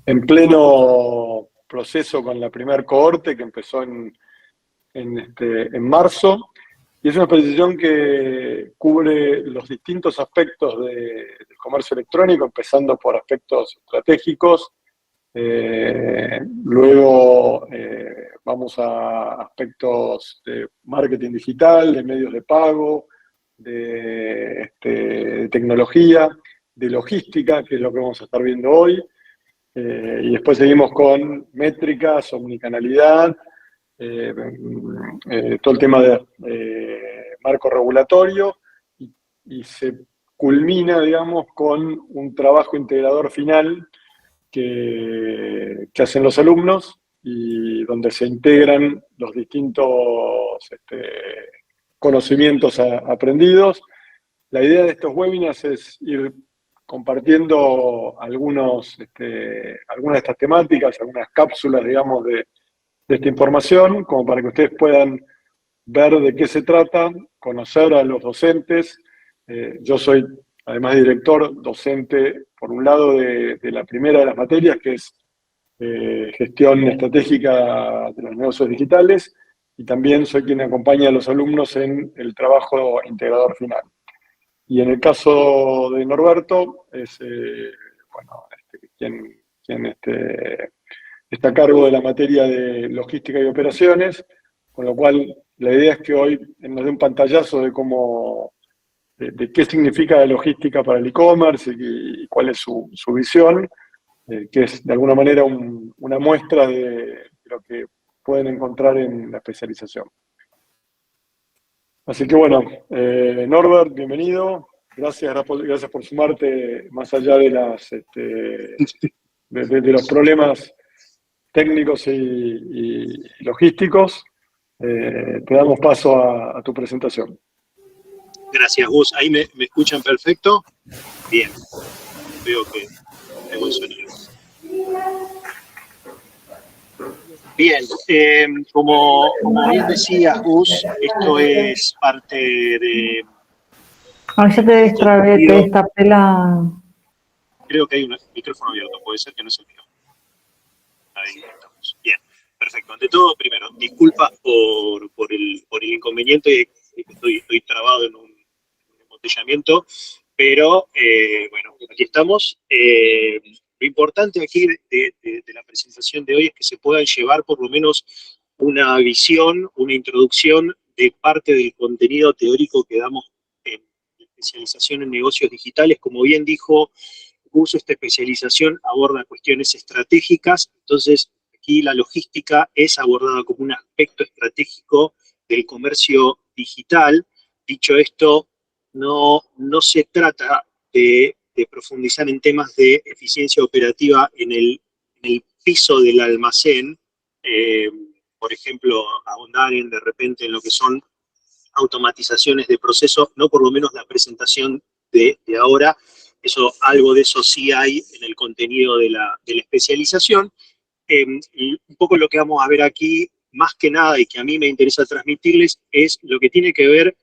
en pleno proceso con la primera cohorte que empezó en marzo, y es una exposición que cubre los distintos aspectos del comercio electrónico, empezando por aspectos estratégicos, luego vamos a aspectos de marketing digital, de medios de pago, de tecnología, de logística, que es lo que vamos a estar viendo hoy, y después seguimos con métricas, omnicanalidad, todo el tema de marco regulatorio, y se culmina, digamos, con un trabajo integrador final que hacen los alumnos y donde se integran los distintos conocimientos aprendidos. La idea de estos webinars es ir compartiendo algunas de estas temáticas, algunas cápsulas, digamos, de esta información, como para que ustedes puedan ver de qué se trata, conocer a los docentes. Yo soy, además de director, docente, por un lado, de la primera de las materias, que es gestión estratégica de los negocios digitales, y también soy quien acompaña a los alumnos en el trabajo integrador final. Y en el caso de Norberto, es quien está a cargo de la materia de logística y operaciones, con lo cual la idea es que hoy nos dé un pantallazo de qué significa la logística para el e-commerce y cuál es su visión, que es de alguna manera una muestra de lo que pueden encontrar en la especialización. Así que bueno, Norbert, bienvenido. Gracias por sumarte más allá de los problemas técnicos y logísticos. Te damos paso a tu presentación. Gracias, Gus. ¿Ahí me escuchan perfecto? Bien. Veo que hay buen sonido. Bien. Como bien decías, Gus, esto es parte de... Ay, ya te destrabé, te destapé la... Creo que hay un micrófono abierto, puede ser que no es el mío. Ahí estamos. Bien, perfecto. Ante todo, primero, disculpas por el inconveniente. Estoy trabado en un embotellamiento, pero bueno, aquí estamos. Lo importante aquí de la presentación de hoy es que se puedan llevar por lo menos una visión, una introducción de parte del contenido teórico que damos en especialización en negocios digitales. Como bien dijo Gus, esta especialización aborda cuestiones estratégicas, entonces aquí la logística es abordada como un aspecto estratégico del comercio digital. Dicho esto, no se trata de profundizar en temas de eficiencia operativa en el piso del almacén, por ejemplo, ahondar de repente en lo que son automatizaciones de procesos, no por lo menos la presentación de ahora. Algo de eso sí hay en el contenido de la especialización. Y un poco lo que vamos a ver aquí, más que nada, y que a mí me interesa transmitirles, es lo que tiene que ver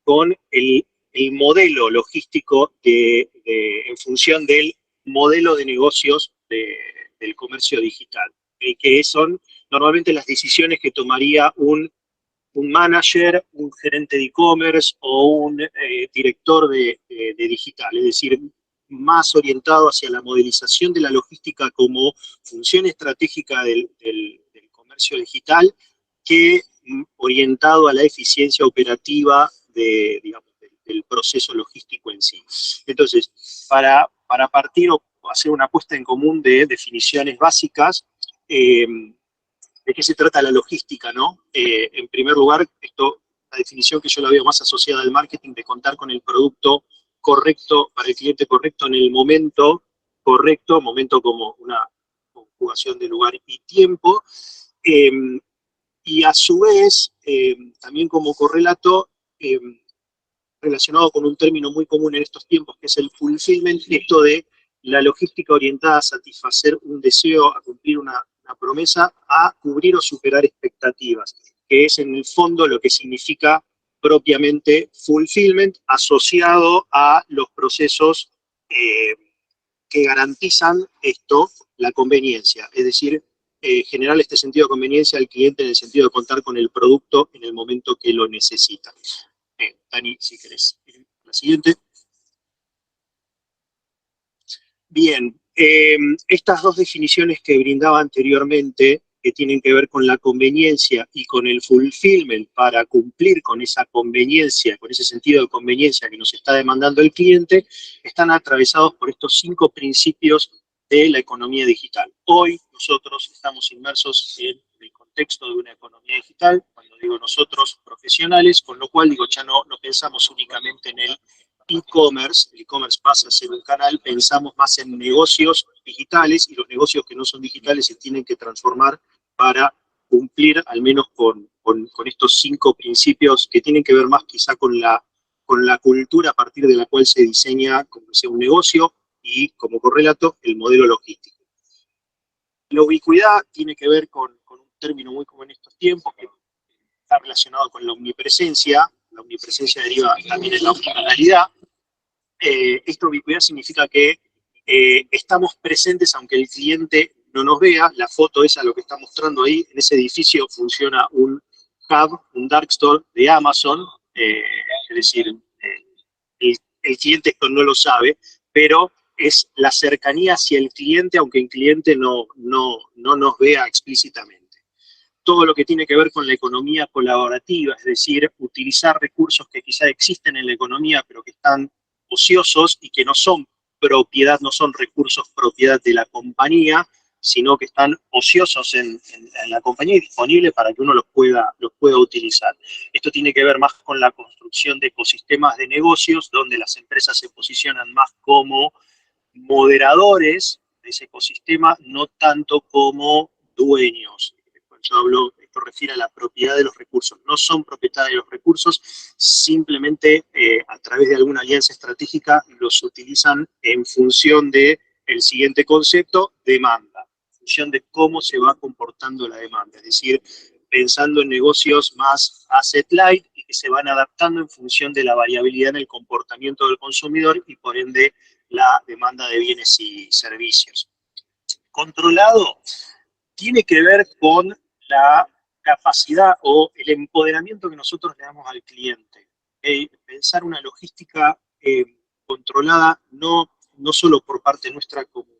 con el modelo logístico en función del modelo de negocios del comercio digital, que son normalmente las decisiones que tomaría un manager, un gerente de e-commerce o un director de digital, es decir, más orientado hacia la modelización de la logística como función estratégica del comercio digital, que orientado a la eficiencia operativa del proceso logístico en sí. Entonces, para partir o hacer una puesta en común de definiciones básicas, ¿de qué se trata la logística, no? En primer lugar, la definición que yo la veo más asociada al marketing, de contar con el producto correcto para el cliente correcto en el momento correcto, momento como una conjugación de lugar y tiempo, y a su vez, también como correlato, relacionado con un término muy común en estos tiempos, que es el fulfillment, esto de la logística orientada a satisfacer un deseo, a cumplir una promesa, a cubrir o superar expectativas, que es en el fondo lo que significa propiamente fulfillment, asociado a los procesos que garantizan esto, la conveniencia, es decir, generar este sentido de conveniencia al cliente en el sentido de contar con el producto en el momento que lo necesita. Dani, si querés, la siguiente. Bien, estas dos definiciones que brindaba anteriormente, que tienen que ver con la conveniencia y con el fulfillment para cumplir con esa conveniencia, con ese sentido de conveniencia que nos está demandando el cliente, están atravesados por estos 5 principios de la economía digital. Hoy nosotros estamos inmersos en el contexto de una economía digital, cuando digo nosotros, profesionales, con lo cual digo, ya no pensamos únicamente en el e-commerce. El e-commerce pasa a ser un canal, pensamos más en negocios digitales, y los negocios que no son digitales se tienen que transformar para cumplir al menos con estos 5 principios que tienen que ver más quizá con la cultura a partir de la cual se diseña como sea un negocio y como correlato el modelo logístico. La ubicuidad tiene que ver con un término muy común en estos tiempos que está relacionado con la omnipresencia. La omnipresencia deriva también en la omnicanalidad. Esta ubicuidad significa que estamos presentes aunque el cliente no nos vea. La foto esa, lo que está mostrando ahí, en ese edificio funciona un hub, un dark store de Amazon, es decir, el cliente esto no lo sabe, pero es la cercanía hacia el cliente, aunque el cliente no nos vea explícitamente. Todo lo que tiene que ver con la economía colaborativa, es decir, utilizar recursos que quizá existen en la economía, pero que están ociosos y que no son propiedad, no son recursos propiedad de la compañía, sino que están ociosos en la compañía y disponibles para que uno los pueda utilizar. Esto tiene que ver más con la construcción de ecosistemas de negocios, donde las empresas se posicionan más como moderadores de ese ecosistema, no tanto como dueños. Cuando yo hablo, esto refiere a la propiedad de los recursos. No son propietarios de los recursos, simplemente a través de alguna alianza estratégica los utilizan en función del siguiente concepto, demanda, en función de cómo se va comportando la demanda. Es decir, pensando en negocios más asset light y que se van adaptando en función de la variabilidad en el comportamiento del consumidor y por ende la demanda de bienes y servicios. Controlado tiene que ver con la capacidad o el empoderamiento que nosotros le damos al cliente. Pensar una logística controlada no solo por parte nuestra como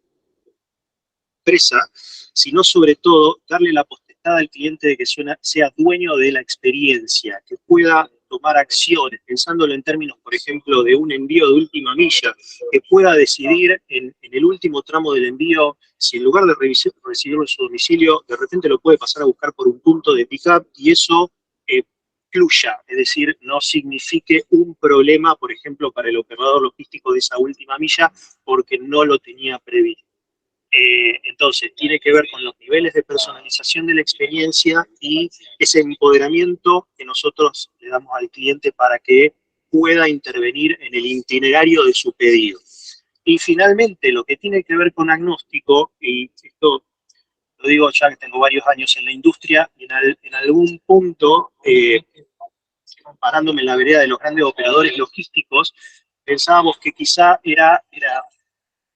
empresa, sino sobre todo darle la potestad al cliente de que sea dueño de la experiencia, que pueda tomar acciones, pensándolo en términos, por ejemplo, de un envío de última milla, que pueda decidir en el último tramo del envío, si en lugar de recibirlo en su domicilio, de repente lo puede pasar a buscar por un punto de pick-up, y eso fluya, es decir, no signifique un problema, por ejemplo, para el operador logístico de esa última milla, porque no lo tenía previsto. Entonces, tiene que ver con los niveles de personalización de la experiencia y ese empoderamiento que nosotros le damos al cliente para que pueda intervenir en el itinerario de su pedido. Y finalmente, lo que tiene que ver con agnóstico, y esto lo digo ya que tengo varios años en la industria, y en algún punto, parándome en la vereda de los grandes operadores logísticos, pensábamos que quizá era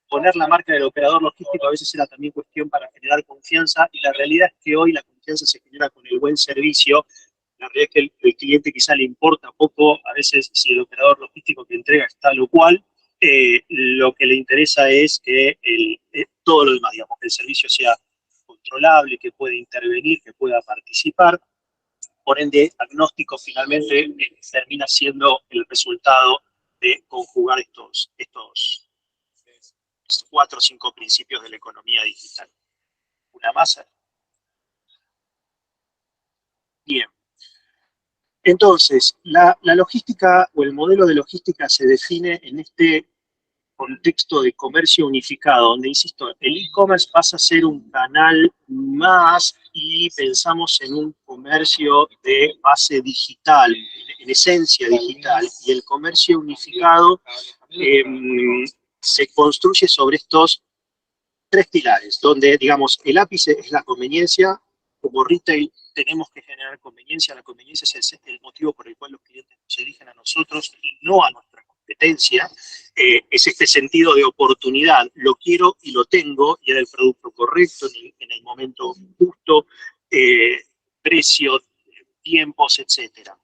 poner la marca del operador logístico a veces era también cuestión para generar confianza, y la realidad es que hoy la confianza se genera con el buen servicio. La realidad es que el cliente quizá le importa poco a veces si el operador logístico que entrega está lo cual, lo que le interesa es que todo lo demás, digamos, que el servicio sea controlable, que pueda intervenir, que pueda participar. Por ende, agnóstico finalmente termina siendo el resultado de conjugar estos 4 o 5 principios de la economía digital. Una masa. Bien. Entonces, la logística o el modelo de logística se define en este contexto de comercio unificado, donde, insisto, el e-commerce pasa a ser un canal más y pensamos en un comercio de base digital, en esencia digital, y el comercio unificado se construye sobre estos 3 pilares, donde, digamos, el ápice es la conveniencia. Como retail tenemos que generar conveniencia. La conveniencia es el motivo por el cual los clientes nos eligen a nosotros y no a nuestra competencia. competencia, es este sentido de oportunidad. Lo quiero y lo tengo, y era el producto correcto en el momento justo, precio, tiempos, etcétera.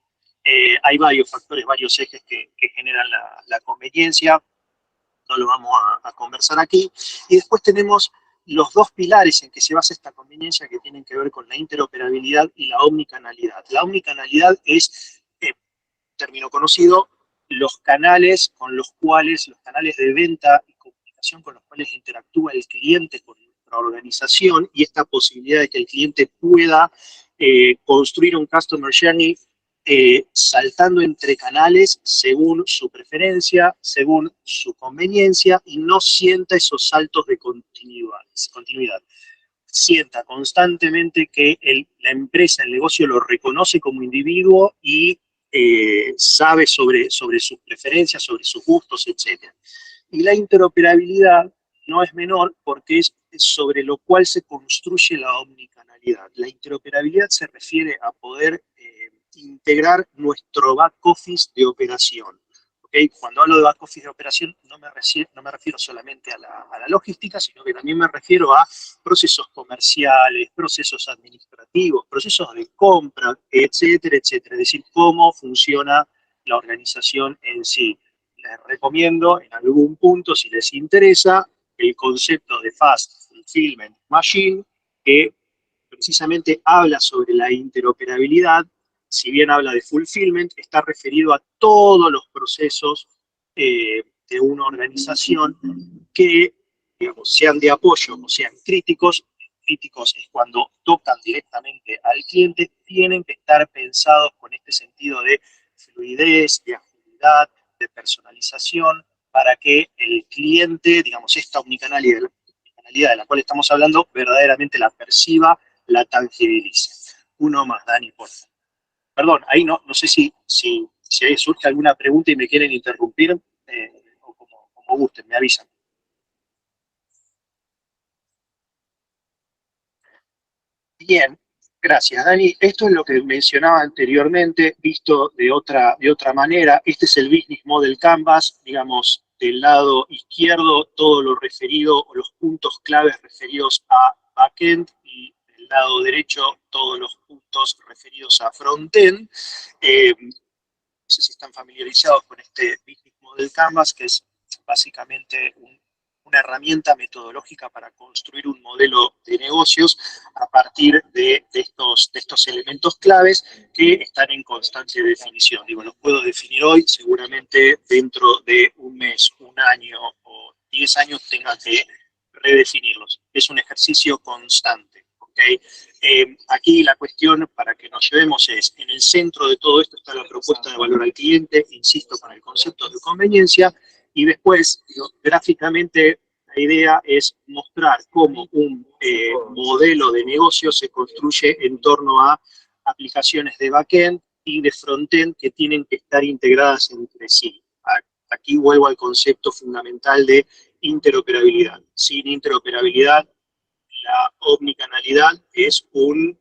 Hay varios factores, varios ejes que generan la conveniencia, no lo vamos a conversar aquí. Y después tenemos los dos pilares en que se basa esta conveniencia, que tienen que ver con la interoperabilidad y la omnicanalidad. La omnicanalidad es, término conocido, los canales de venta y comunicación con los cuales interactúa el cliente con nuestra organización, y esta posibilidad de que el cliente pueda construir un customer journey saltando entre canales según su preferencia, según su conveniencia, y no sienta esos saltos de continuidad. Sienta constantemente que la empresa, el negocio lo reconoce como individuo y sabe sobre sus preferencias, sobre sus gustos, etc. Y la interoperabilidad no es menor porque es sobre lo cual se construye la omnicanalidad. La interoperabilidad se refiere a poder integrar nuestro back office de operación. ¿Okay? Cuando hablo de back office de operación no me refiero solamente a la logística, sino que también me refiero a procesos comerciales, procesos administrativos, procesos de compra, etcétera, etcétera. Es decir, cómo funciona la organización en sí. Les recomiendo en algún punto, si les interesa, el concepto de Fast Fulfillment Machine, que precisamente habla sobre la interoperabilidad. Si bien habla de fulfillment, está referido a todos los procesos de una organización que, digamos, sean de apoyo o sean críticos. Críticos es cuando tocan directamente al cliente, tienen que estar pensados con este sentido de fluidez, de agilidad, de personalización, para que el cliente, digamos, esta omnicanalidad de la cual estamos hablando, verdaderamente la perciba, la tangibilice. Uno más, Dani, por favor. Perdón, ahí no sé si ahí surge alguna pregunta y me quieren interrumpir, o como gusten, me avisan. Bien, gracias, Dani. Esto es lo que mencionaba anteriormente, visto de otra manera. Este es el Business Model Canvas, digamos, del lado izquierdo, todo lo referido, o los puntos claves referidos a backend, y del lado derecho, todos los puntos referidos a frontend. No sé si están familiarizados con este Business Model Canvas, que es básicamente una herramienta metodológica para construir un modelo de negocios a partir de estos elementos claves que están en constante definición. Digo, los puedo definir hoy, seguramente dentro de un mes, un año o 10 años tenga que redefinirlos. Es un ejercicio constante. ¿Okay? Aquí la cuestión para que nos llevemos es, en el centro de todo esto está la propuesta de valor al cliente, insisto, con el concepto de conveniencia, y después, gráficamente, la idea es mostrar cómo un modelo de negocio se construye en torno a aplicaciones de backend y de frontend que tienen que estar integradas entre sí. Aquí vuelvo al concepto fundamental de interoperabilidad. Sin interoperabilidad, la omnicanalidad es una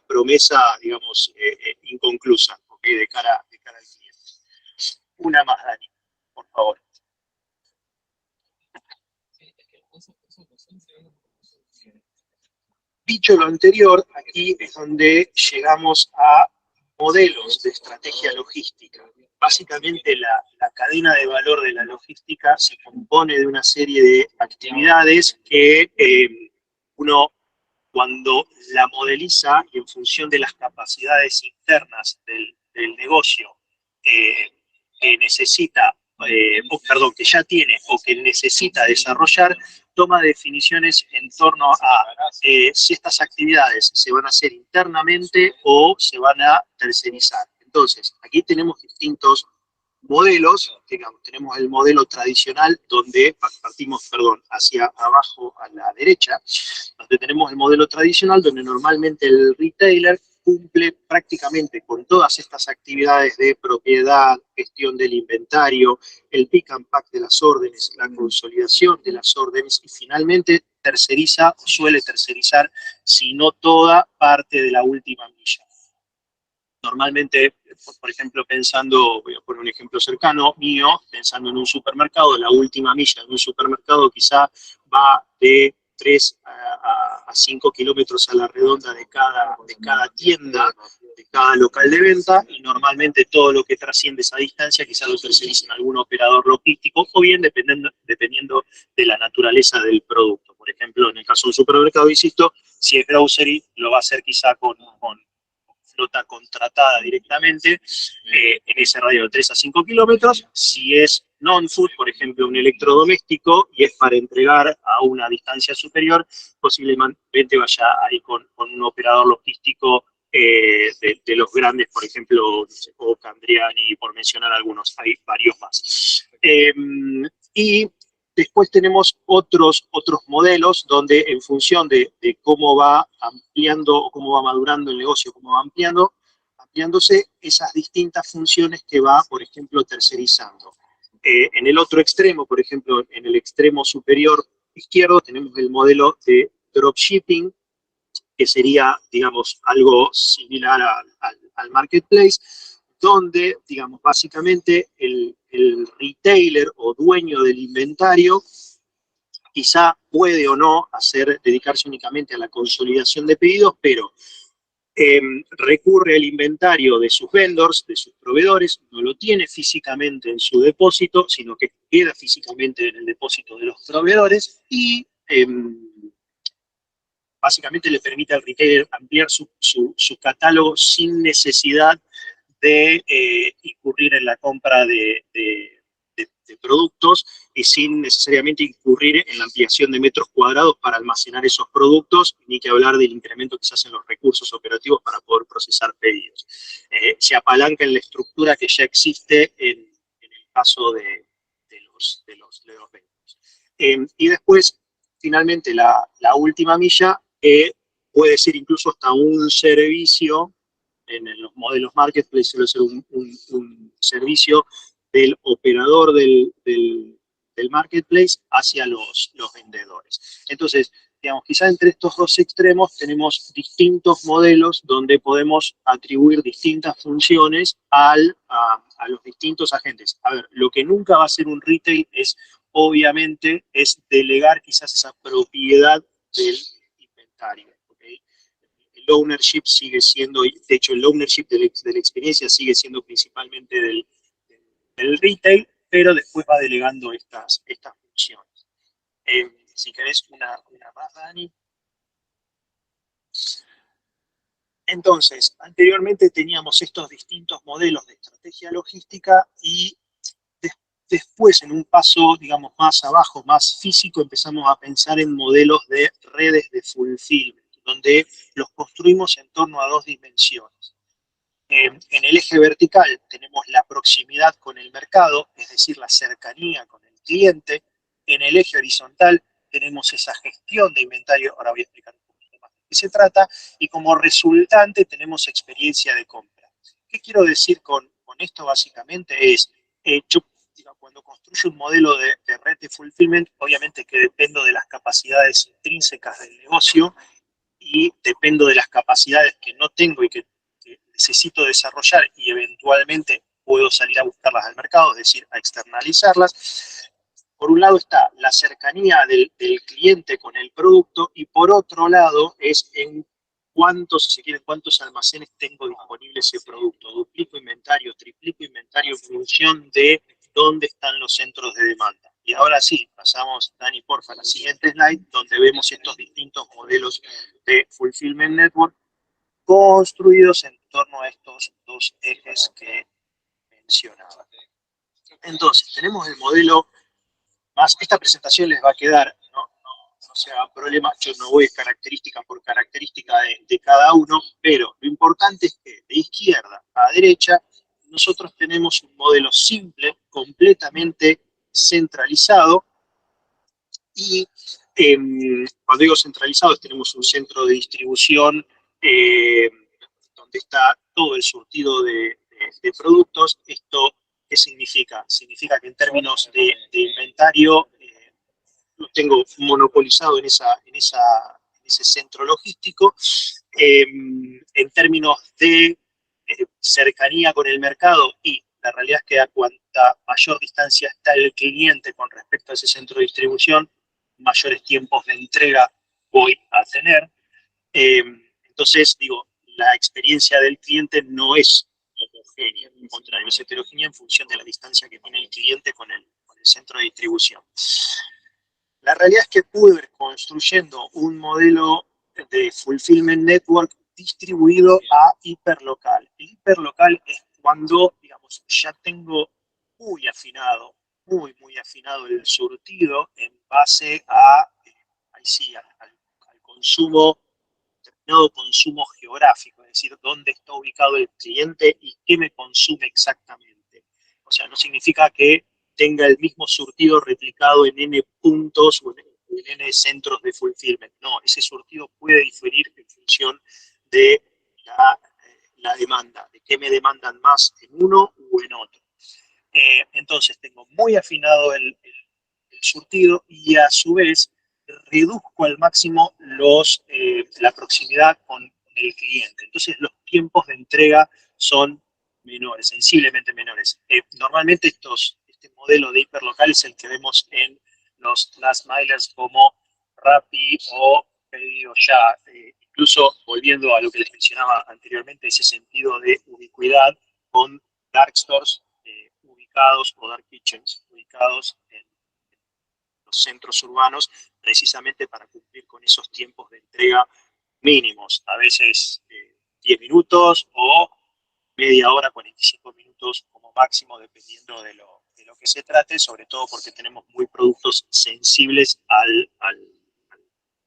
promesa, digamos, inconclusa, ¿okay? de cara al cliente. Una más, Dani, por favor. Dicho lo anterior, aquí es donde llegamos a modelos de estrategia logística. Básicamente la cadena de valor de la logística se compone de una serie de actividades que uno, cuando la modeliza y en función de las capacidades internas del negocio que necesita, que ya tiene o que necesita desarrollar, toma definiciones en torno a si estas actividades se van a hacer internamente o se van a tercerizar. Entonces, aquí tenemos distintos modelos, digamos, tenemos el modelo tradicional donde partimos, hacia abajo a la derecha, donde tenemos el modelo tradicional donde normalmente el retailer cumple prácticamente con todas estas actividades de propiedad, gestión del inventario, el pick and pack de las órdenes, la consolidación de las órdenes y finalmente terceriza, suele tercerizar, si no toda, parte de la última milla. Normalmente, por ejemplo, pensando, voy a poner un ejemplo cercano mío, pensando en un supermercado, la última milla de un supermercado quizá va de 3 a 5 kilómetros a la redonda de cada tienda, de cada local de venta, y normalmente todo lo que trasciende esa distancia quizá lo terceriza en algún operador logístico, o bien dependiendo de la naturaleza del producto. Por ejemplo, en el caso de un supermercado, insisto, si es grocery, lo va a hacer quizá con flota contratada directamente en ese radio de 3 a 5 kilómetros. Si es non-food, por ejemplo, un electrodoméstico, y es para entregar a una distancia superior, posiblemente vaya ahí con un operador logístico de los grandes, por ejemplo, o Candriani, por mencionar algunos, hay varios más. Y después tenemos otros modelos donde en función de cómo va ampliando o cómo va madurando el negocio, cómo va ampliándose esas distintas funciones que va, por ejemplo, tercerizando. En el otro extremo, por ejemplo, en el extremo superior izquierdo, tenemos el modelo de dropshipping, que sería, digamos, algo similar al marketplace, donde, digamos, básicamente el retailer o dueño del inventario quizá puede o no dedicarse únicamente a la consolidación de pedidos, pero recurre al inventario de sus vendors, de sus proveedores, no lo tiene físicamente en su depósito, sino que queda físicamente en el depósito de los proveedores, y básicamente le permite al retailer ampliar su catálogo sin necesidad de incurrir en la compra de productos, y sin necesariamente incurrir en la ampliación de metros cuadrados para almacenar esos productos, ni que hablar del incremento que se hacen los recursos operativos para poder procesar pedidos. Se apalanca en la estructura que ya existe en el caso de los vendors. Y después, finalmente, la última milla, puede ser incluso hasta un servicio. En los modelos marketplace suele ser un servicio del operador del marketplace hacia los vendedores. Entonces, digamos, quizá entre estos dos extremos tenemos distintos modelos donde podemos atribuir distintas funciones a los distintos agentes. A ver, lo que nunca va a ser un retail obviamente, es delegar quizás esa propiedad del inventario. ¿Okay? El ownership sigue siendo, de hecho el ownership de la experiencia sigue siendo principalmente del retail, pero después va delegando estas funciones. Si querés una más, Dani. Entonces, anteriormente teníamos estos distintos modelos de estrategia logística, y después, en un paso, digamos, más abajo, más físico, empezamos a pensar en modelos de redes de fulfillment, donde los construimos en torno a dos dimensiones. En el eje vertical tenemos la proximidad con el mercado, es decir, la cercanía con el cliente. En el eje horizontal tenemos esa gestión de inventario, ahora voy a explicar un poquito más de qué se trata, y como resultante tenemos experiencia de compra. ¿Qué quiero decir con esto? Básicamente es, cuando construyo un modelo de red de fulfillment, obviamente que dependo de las capacidades intrínsecas del negocio, y dependo de las capacidades que no tengo y que necesito desarrollar, y eventualmente puedo salir a buscarlas al mercado, es decir, a externalizarlas. Por un lado está la cercanía del cliente con el producto, y por otro lado es en cuántos almacenes tengo disponible ese producto. Duplico inventario, triplico inventario en función de dónde están los centros de demanda. Y ahora sí, pasamos, Dani, porfa, a la siguiente slide, donde vemos estos distintos modelos de Fulfillment Network construidos en torno a estos dos ejes que mencionaba. Entonces, tenemos el modelo más. Esta presentación les va a quedar, no se hagan problema, yo no voy característica por característica de cada uno, pero lo importante es que de izquierda a derecha nosotros tenemos un modelo simple, completamente centralizado, y cuando digo centralizado, tenemos un centro de distribución donde está todo el surtido de productos. ¿Esto qué significa? Significa que en términos de inventario lo tengo monopolizado en ese centro logístico. En términos de cercanía con el mercado, y la realidad es que a cuanta mayor distancia está el cliente con respecto a ese centro de distribución, mayores tiempos de entrega voy a tener. Entonces, digo, la experiencia del cliente no es homogénea, al contrario, es heterogénea en función de la distancia que tiene el cliente con el centro de distribución. La realidad es que pude ir construyendo un modelo de fulfillment network distribuido a hiperlocal. El hiperlocal es cuando, digamos, ya tengo muy afinado, muy afinado el surtido en base a, ahí sí, al consumo, determinado consumo geográfico, es decir, dónde está ubicado el cliente y qué me consume exactamente. O sea, no significa que tenga el mismo surtido replicado en N puntos o en N centros de fulfillment. No, ese surtido puede diferir en función de la demanda, de qué me demandan más en uno u en otro. Entonces tengo muy afinado el surtido y a su vez reduzco al máximo la proximidad con el cliente. Entonces los tiempos de entrega son menores, sensiblemente menores. Normalmente este modelo de hiperlocal es el que vemos en los last milers como Rappi o Pedido Ya. Incluso volviendo a lo que les mencionaba anteriormente, ese sentido de ubicuidad con dark stores ubicados o dark kitchens ubicados en los centros urbanos, precisamente para cumplir con esos tiempos de entrega mínimos, a veces 10 minutos o media hora, 45 minutos como máximo, dependiendo de lo que se trate, sobre todo porque tenemos muy productos sensibles al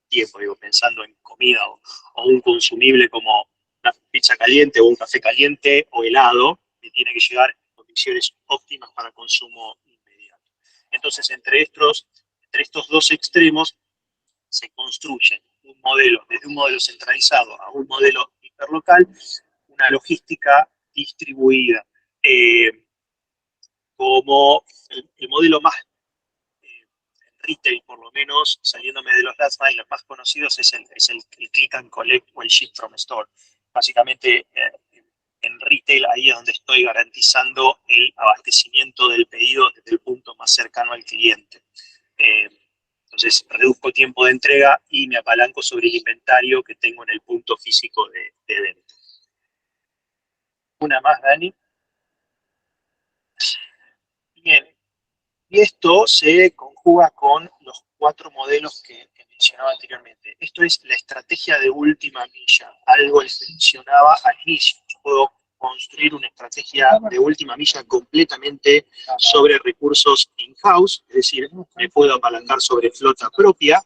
tiempo, digo, pensando en comida o un consumible como una pizza caliente o un café caliente o helado, que tiene que llegar en condiciones óptimas para consumo inmediato. Entonces, entre estos dos extremos se construyen un modelo, desde un modelo centralizado a un modelo hiperlocal, una logística distribuida. Como el modelo más retail, por lo menos, saliéndome de los last mile, los más conocidos es el click and collect o el ship from store. Básicamente, en retail, ahí es donde estoy garantizando el abastecimiento del pedido desde el punto más cercano al cliente. Entonces, reduzco tiempo de entrega y me apalanco sobre el inventario que tengo en el punto físico de venta. Una más, Dani. Bien. Y esto se conjuga con los 4 modelos que mencionaba anteriormente. Esto es la estrategia de última milla, algo que mencionaba al inicio. Yo puedo construir una estrategia de última milla completamente sobre recursos in-house, es decir, me puedo apalancar sobre flota propia,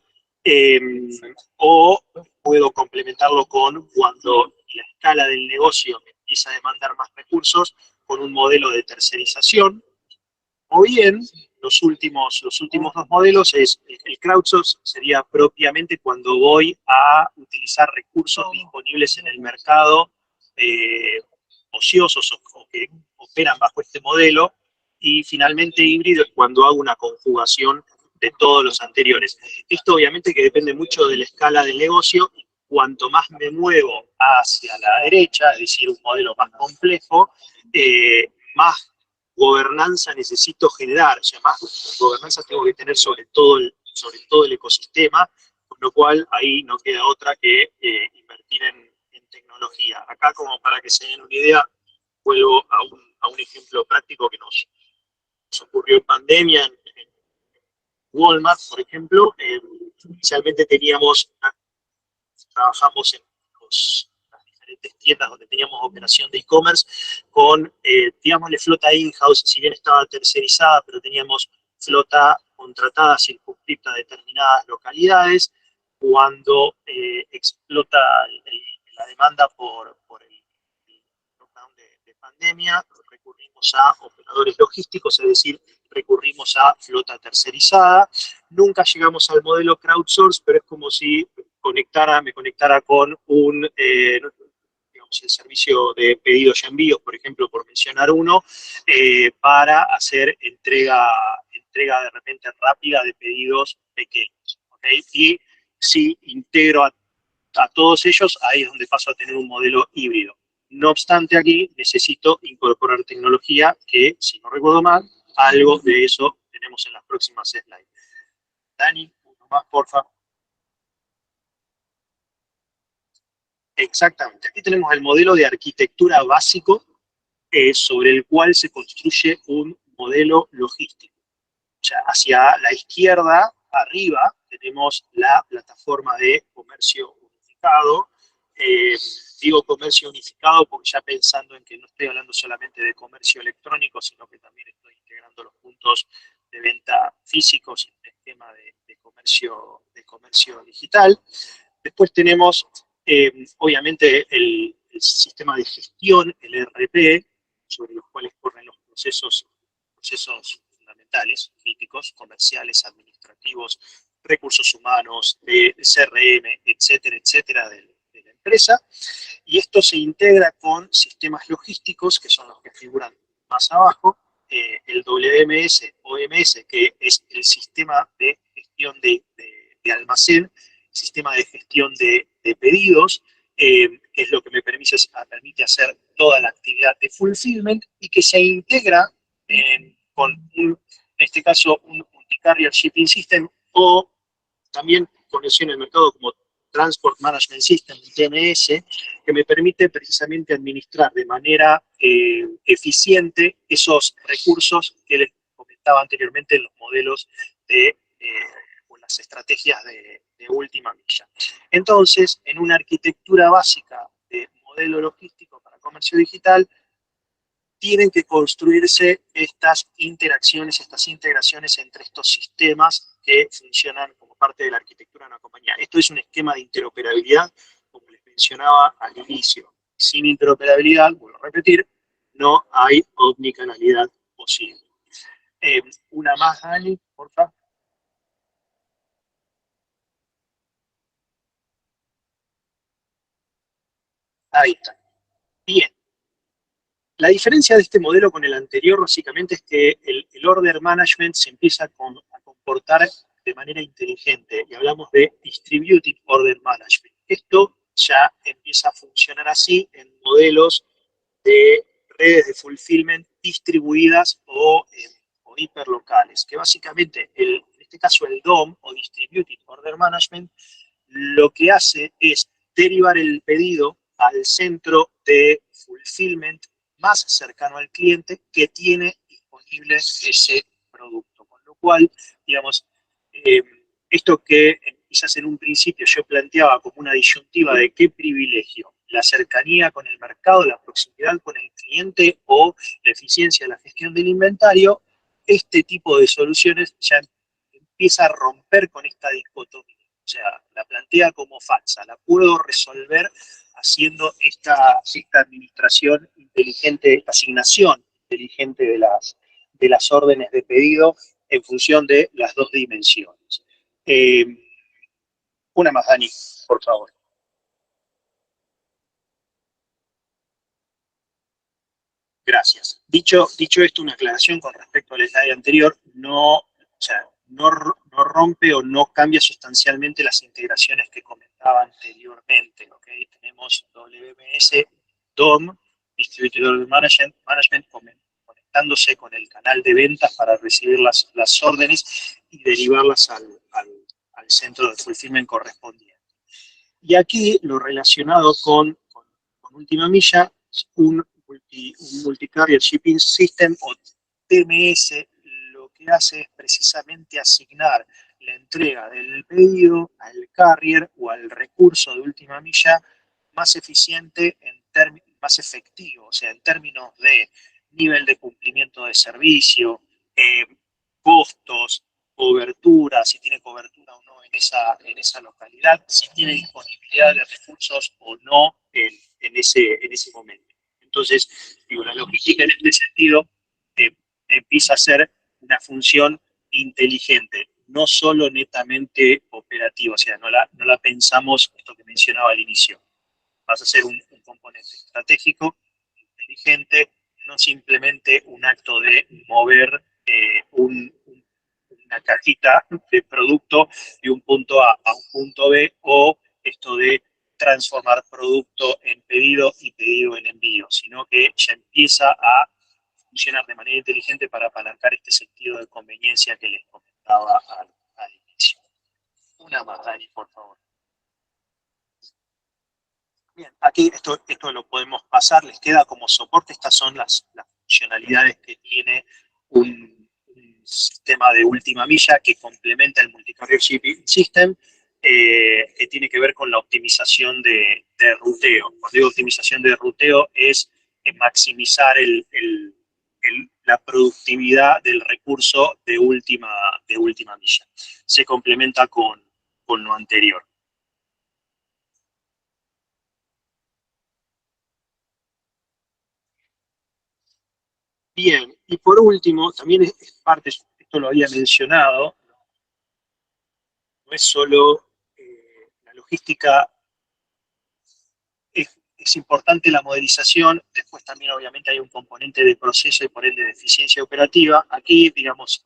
o puedo complementarlo con cuando la escala del negocio me empieza a demandar más recursos, con un modelo de tercerización. O bien, los últimos 2 modelos es el crowdsource, sería propiamente cuando voy a utilizar recursos disponibles en el mercado, ociosos o que operan bajo este modelo, y finalmente híbrido es cuando hago una conjugación de todos los anteriores. Esto obviamente que depende mucho de la escala del negocio. Cuanto más me muevo hacia la derecha, es decir, un modelo más complejo, más gobernanza necesito generar, o sea, más gobernanza tengo que tener sobre todo el ecosistema, con lo cual ahí no queda otra que invertir en tecnología. Acá, como para que se den una idea, vuelvo a un ejemplo práctico que nos ocurrió en pandemia, en Walmart, por ejemplo. Inicialmente trabajamos en las diferentes tiendas donde teníamos operación de e-commerce con, digámosle, flota in-house, si bien estaba tercerizada, pero teníamos flota contratada circunscripta a determinadas localidades. Cuando explota la demanda por el lockdown de pandemia, recurrimos a operadores logísticos, es decir, recurrimos a flota tercerizada. Nunca llegamos al modelo crowdsource, pero es como si me conectara con digamos, el servicio de pedidos y envíos, por ejemplo, por mencionar uno, para hacer entrega de repente rápida de pedidos pequeños. ¿Okay? Y si integro a todos ellos, ahí es donde paso a tener un modelo híbrido. No obstante, aquí necesito incorporar tecnología que, si no recuerdo mal, algo de eso tenemos en las próximas slides. Dani, uno más, por favor. Exactamente. Aquí tenemos el modelo de arquitectura básico sobre el cual se construye un modelo logístico. O sea, hacia la izquierda, arriba, tenemos la plataforma de comercio unificado. Digo comercio unificado porque ya pensando en que no estoy hablando solamente de comercio electrónico, sino que también estoy integrando los puntos de venta físicos en el esquema de comercio digital. Después tenemos, obviamente, el sistema de gestión, el ERP, sobre los cuales corren los procesos fundamentales, críticos, comerciales, administrativos, recursos humanos, de CRM, etcétera, etcétera, de la empresa. Y esto se integra con sistemas logísticos, que son los que figuran más abajo, el WMS, OMS, que es el sistema de gestión de almacén, sistema de gestión de pedidos, que es lo que me permite hacer toda la actividad de fulfillment y que se integra con, en este caso, un multi-carrier shipping system o también conocido en el mercado como Transport Management System, TMS, que me permite precisamente administrar de manera eficiente esos recursos que les comentaba anteriormente en los modelos o las estrategias de última milla. Entonces, en una arquitectura básica de modelo logístico para comercio digital, tienen que construirse estas interacciones, estas integraciones entre estos sistemas que funcionan como parte de la arquitectura de una compañía. Esto es un esquema de interoperabilidad, como les mencionaba al inicio. Sin interoperabilidad, vuelvo a repetir, no hay omnicanalidad posible. Una más, Dani, por favor. Ahí está. Bien. La diferencia de este modelo con el anterior básicamente es que el order management se empieza a comportar de manera inteligente y hablamos de distributed order management. Esto ya empieza a funcionar así en modelos de redes de fulfillment distribuidas o hiperlocales, que básicamente en este caso el DOM o Distributed Order Management lo que hace es derivar el pedido al centro de fulfillment más cercano al cliente que tiene disponible ese producto. Con lo cual, digamos, esto que quizás en un principio yo planteaba como una disyuntiva de qué privilegio, la cercanía con el mercado, la proximidad con el cliente o la eficiencia de la gestión del inventario, este tipo de soluciones ya empieza a romper con esta dicotomía. O sea, la plantea como falsa, la puedo resolver haciendo esta administración inteligente, esta asignación inteligente de las órdenes de pedido en función de las dos dimensiones. Una más, Dani, por favor. Gracias. Dicho esto, una aclaración con respecto al slide anterior, no rompe o no cambia sustancialmente las integraciones que comentaba anteriormente. ¿Okay? Tenemos WMS, DOM, Distributed Order Management, conectándose con el canal de ventas para recibir las órdenes y derivarlas al centro de fulfillment correspondiente. Y aquí lo relacionado con última milla, un Multi-Carrier Shipping System o TMS, lo que hace es precisamente asignar la entrega del pedido al carrier o al recurso de última milla más eficiente, más efectivo, o sea, en términos de nivel de cumplimiento de servicio, costos, cobertura, si tiene cobertura o no en esa localidad, si tiene disponibilidad de recursos o no en ese momento. Entonces, digo, la logística en este sentido empieza a ser una función inteligente, no solo netamente operativa, o sea, no la pensamos, esto que mencionaba al inicio, vas a ser un componente estratégico, inteligente, no simplemente un acto de mover una cajita de producto de un punto A a un punto B o esto de transformar producto en pedido y pedido en envío, sino que ya empieza a funcionar de manera inteligente para apalancar este sentido de conveniencia que les comentaba al inicio. Una más, Dani, por favor. Bien, aquí esto lo podemos pasar, les queda como soporte. Estas son las funcionalidades que tiene un sistema de última milla que complementa el Multi-Carrier Shipping System, que tiene que ver con la optimización de ruteo. Cuando digo optimización de ruteo es maximizar la productividad del recurso de última milla. Se complementa con lo anterior. Bien, y por último, también es parte, esto lo había mencionado, no es solo la logística, es importante la modelización, después también obviamente hay un componente de proceso y por ende de eficiencia operativa. Aquí, digamos,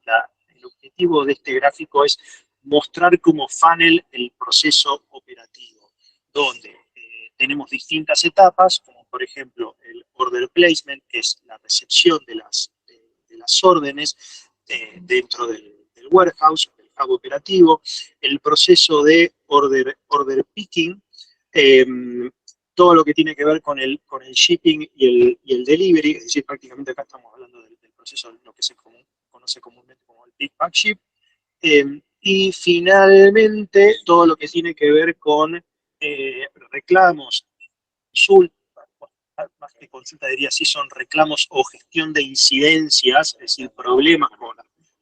el objetivo de este gráfico es mostrar como funnel el proceso operativo, donde tenemos distintas etapas, como por ejemplo el order placement, que es la recepción de las órdenes dentro del warehouse, del hub operativo, el proceso de order picking, todo lo que tiene que ver con el shipping y el delivery, es decir, prácticamente acá estamos hablando del proceso de lo que se conoce comúnmente como el pick, pack, ship, y finalmente todo lo que tiene que ver con reclamos, consultas, más que consulta diría si son reclamos o gestión de incidencias, es decir, problemas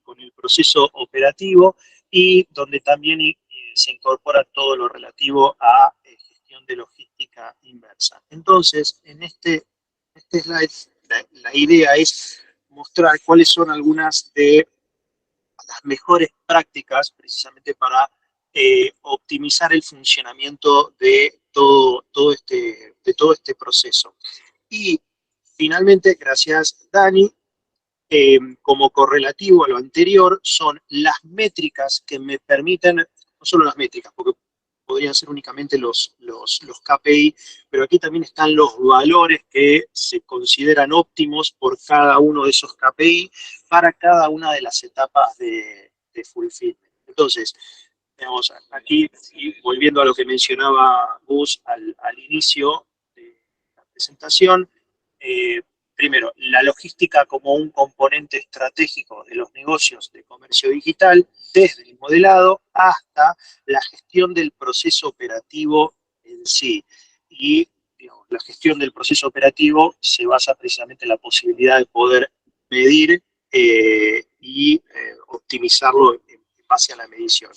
con el proceso operativo, y donde también se incorpora todo lo relativo a gestión de logística inversa. Entonces, en este slide, la idea es mostrar cuáles son algunas de las mejores prácticas precisamente para optimizar el funcionamiento de todo este proceso. Y finalmente, gracias Dani, como correlativo a lo anterior, son las métricas que me permiten, no solo las métricas, porque podrían ser únicamente los KPI, pero aquí también están los valores que se consideran óptimos por cada uno de esos KPI para cada una de las etapas de fulfillment. Entonces, digamos, aquí, y volviendo a lo que mencionaba Gus al inicio de la presentación, primero, la logística como un componente estratégico de los negocios de comercio digital, desde el modelado hasta la gestión del proceso operativo en sí. Y digamos, la gestión del proceso operativo se basa precisamente en la posibilidad de poder medir y optimizarlo en base a la medición.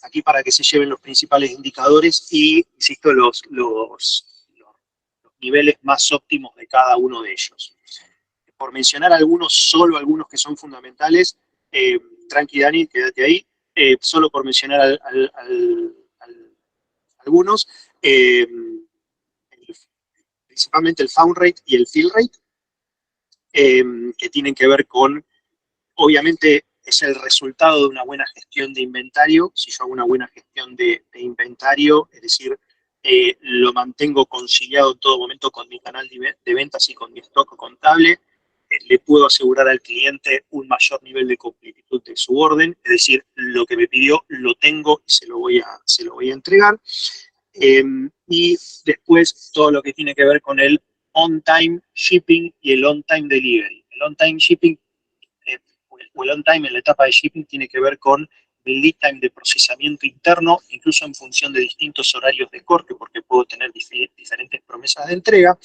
Aquí para que se lleven los principales indicadores y, insisto, los niveles más óptimos de cada uno de ellos. Por mencionar algunos, solo algunos que son fundamentales, tranqui Dani, quédate ahí, solo por mencionar algunos, principalmente el found rate y el fill rate, que tienen que ver con, obviamente, es el resultado de una buena gestión de inventario. Si yo hago una buena gestión de inventario, es decir, lo mantengo conciliado en todo momento con mi canal de ventas y con mi stock contable, le puedo asegurar al cliente un mayor nivel de completitud de su orden, es decir, lo que me pidió lo tengo y se lo voy a entregar. Y después todo lo que tiene que ver con el on-time shipping y el on-time delivery. El on-time shipping o el on-time en la etapa de shipping tiene que ver con el lead time de procesamiento interno, incluso en función de distintos horarios de corte, porque puedo tener diferentes promesas de entrega.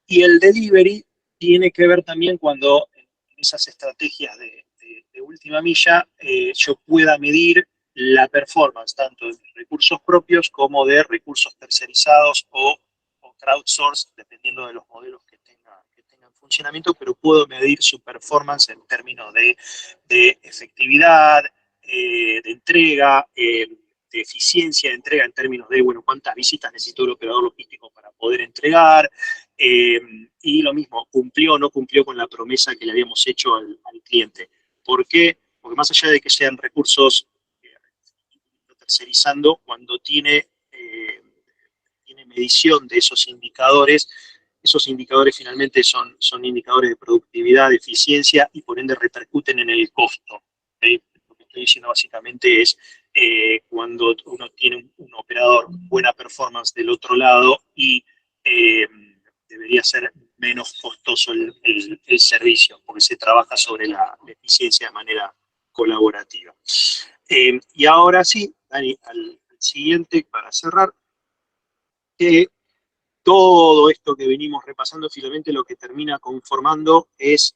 Y el delivery tiene que ver también cuando en esas estrategias de última milla yo pueda medir la performance tanto de recursos propios como de recursos tercerizados o crowdsourced, dependiendo de los modelos que tengan funcionamiento, pero puedo medir su performance en términos de efectividad, de entrega, de eficiencia de entrega en términos de, bueno, cuántas visitas necesitó el operador logístico para poder entregar, y lo mismo, cumplió o no cumplió con la promesa que le habíamos hecho al cliente. ¿Por qué? Porque más allá de que sean recursos tercerizando, cuando tiene medición de esos indicadores finalmente son indicadores de productividad, de eficiencia y por ende repercuten en el costo. ¿Sí? Lo que estoy diciendo básicamente es cuando uno tiene un operador buena performance del otro lado y debería ser menos costoso el servicio, porque se trabaja sobre la eficiencia de manera colaborativa. Y ahora sí, Dani, al siguiente, para cerrar, todo esto que venimos repasando, finalmente lo que termina conformando es,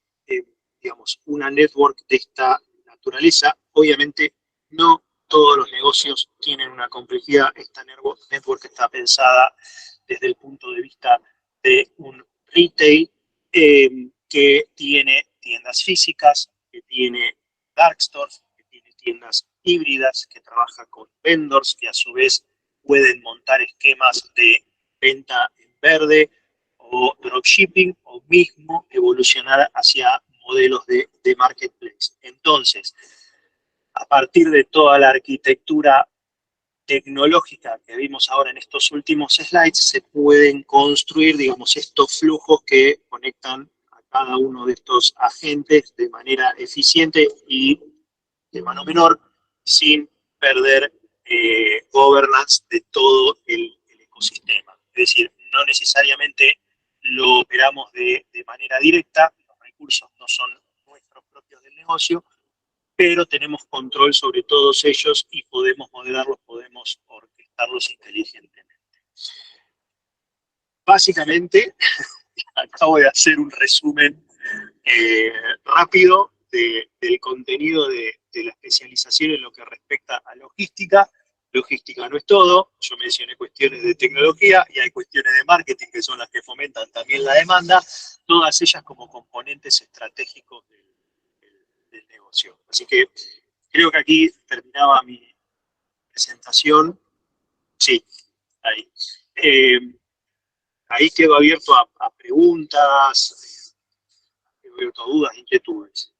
digamos, una network de esta naturaleza. Obviamente, no todos los negocios tienen una complejidad. Esta network está pensada desde el punto de vista de un retail que tiene tiendas físicas, que tiene dark stores, que tiene tiendas híbridas, que trabaja con vendors, que a su vez pueden montar esquemas de venta en verde o dropshipping o mismo evolucionar hacia modelos de marketplace. Entonces, a partir de toda la arquitectura tecnológica que vimos ahora en estos últimos slides, se pueden construir, digamos, estos flujos que conectan a cada uno de estos agentes de manera eficiente y de mano menor, sin perder governance de todo el ecosistema. Es decir, no necesariamente lo operamos de manera directa, los recursos no son nuestros propios del negocio, pero tenemos control sobre todos ellos y podemos moderarlos, podemos orquestarlos inteligentemente. Básicamente, acabo de hacer un resumen rápido del contenido de la especialización en lo que respecta a logística. Logística no es todo, yo mencioné cuestiones de tecnología y hay cuestiones de marketing que son las que fomentan también la demanda, todas ellas como componentes estratégicos del negocio. Así que creo que aquí terminaba mi presentación. Sí, ahí. Ahí quedo abierto a preguntas, quedo abierto a dudas, inquietudes.